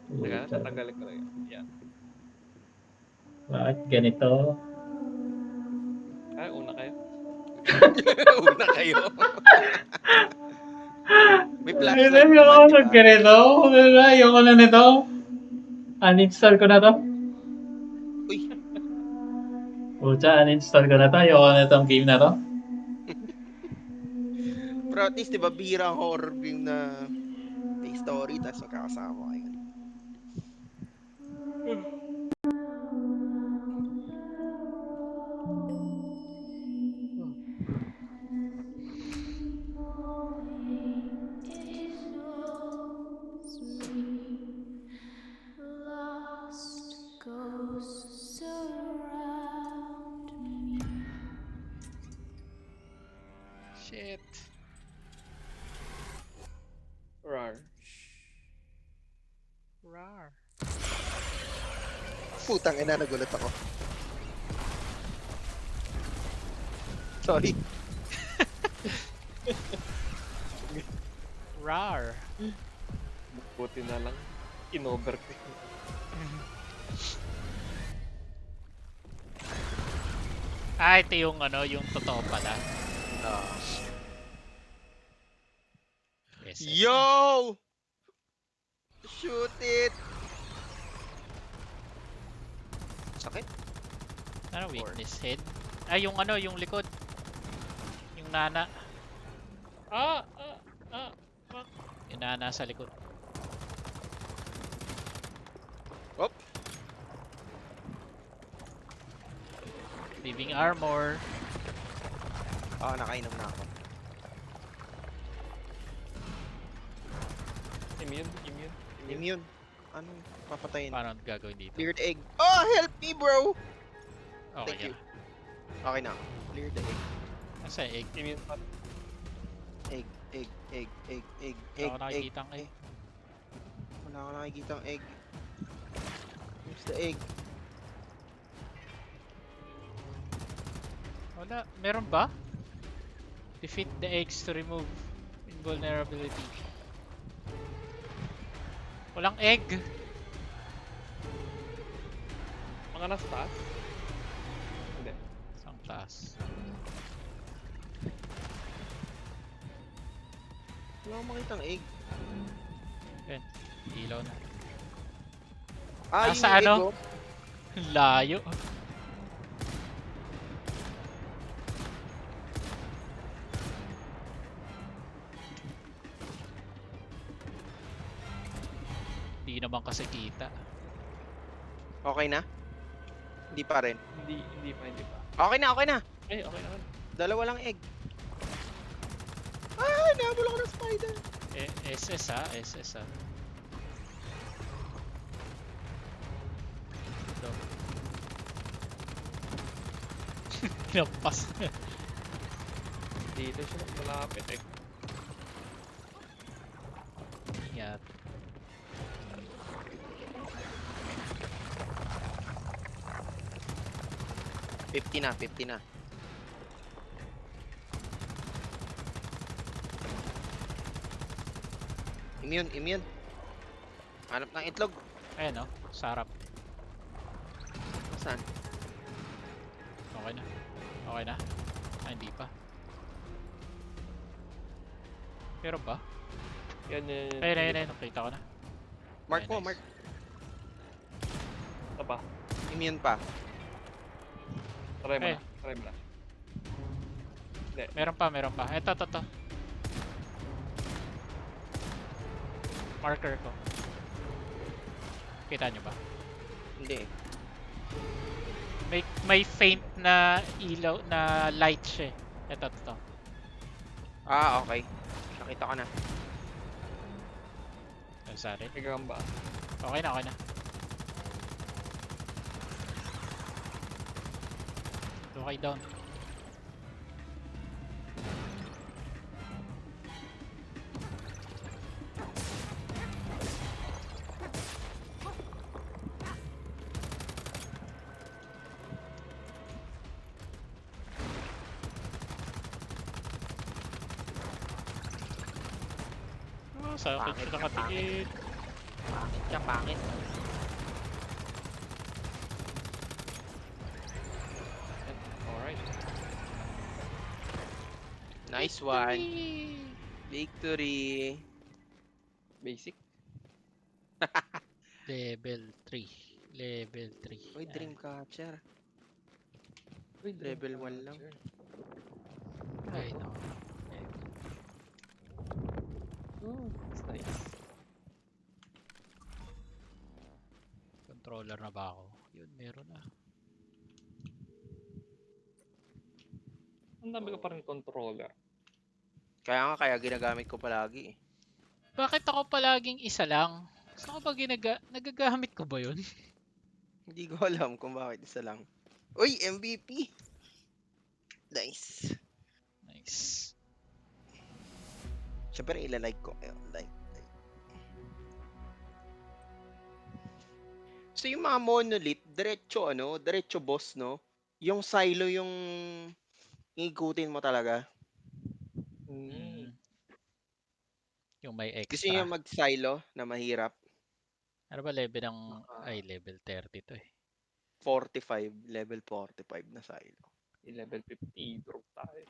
Teka, Puta. tatanggalin ko na yun. Yan. Bakit ganito? Ay, una kayo. Una kayo. May flashlight Ayoko naman, di na ba? ganito. Ayoko na nito. Uninstall ko na to. Uy, Pucha, uninstall ko na to. Ayoko na itong game na to. pero at least, di ba, bihira ang horror game na may story, tapos magkakasama kayo. Lost ghosts around me. Shit. Rar. Rar. Putang ina, nagulat ako. Sorry. Rar. Buti na lang. In-over ko yun. Ah, ito yung ano, yung totoo pala. Yes, yes. Yo! Shoot it! Sakit? Ano, weakness head? Ah, yung ano, yung likod. Yung nana. Fuck. Yung nana sa likod. Op! Living armor. Nakainom na ako. Immune. Immune. Ano? Papatayin. Paano gagawin dito? Cleared egg. Oh, help me, bro! Okay Thank you. ka. Okay na. Clear the egg. Nasa egg. Immune pa. Egg. Wala ako nakikita ang egg. Wala ako nakikita ang egg. Where's the egg? Wala. Meron ba? Defeat the eggs to remove invulnerability. Walang egg. Mga nasa taas? Hindi. Isang taas. Wala akong makita ang egg. Yan. Ilaw na. Ah, Nasa yung egg, ano? oh. Layo. Hindi naman kasi kita. Okay na? Hindi pa rin. Hindi pa. Okay na. Ay, okay naman. Dalawa lang egg. Ah, nahabol ako ng spider. SS ha, SS ha. Ito. Pinampas. Dito siya malapit eh. Ingat. Fifty na. Immune. Hanap ng itlog. Ayan o, sarap. Saan? Okay na. Ah, hindi pa. Pero ba? Yan. Ayun, nakita ko na. Mark Ay, mo, nice. Mark. Ito pa. Immune pa. Try mo Eh. na. Hindi. Meron pa. Ito. Marker ko. Kita nyo ba? Hindi. May faint na ilaw na light siya. Ito. Ah, okay. Nakita ko na. Sorry. May gagamba. Okay na. Okay down. Sa akin siya nakatingin. Siya pangit. Alright. Nice one. Victory. Basic. Level 3. Level 3. Uy, Dreamcatcher. Uy, Level 1 lang. Dreamcatcher. Ay, no. Oh, that's nice. Controller na ba ako? Yun, meron na. Ang dami ko pa rin controller. Kaya ginagamit ko palagi eh. Bakit ako palaging isa lang? Saan ko ba nagagamit ko ba yun? Hindi ko alam kung bakit isa lang. Uy, MVP! Nice. Nice. Siyempre, ilalike ko. Ayun, like. So, yung mga monolith, diretso boss, no? Yung silo yung ikutin mo talaga. Mm. Yung may Gusto niyo extra. mag-silo na mahirap? Ano ba level ng... Ay, level 30 to eh. 45, level 45 na silo. Level 50, drop tayo.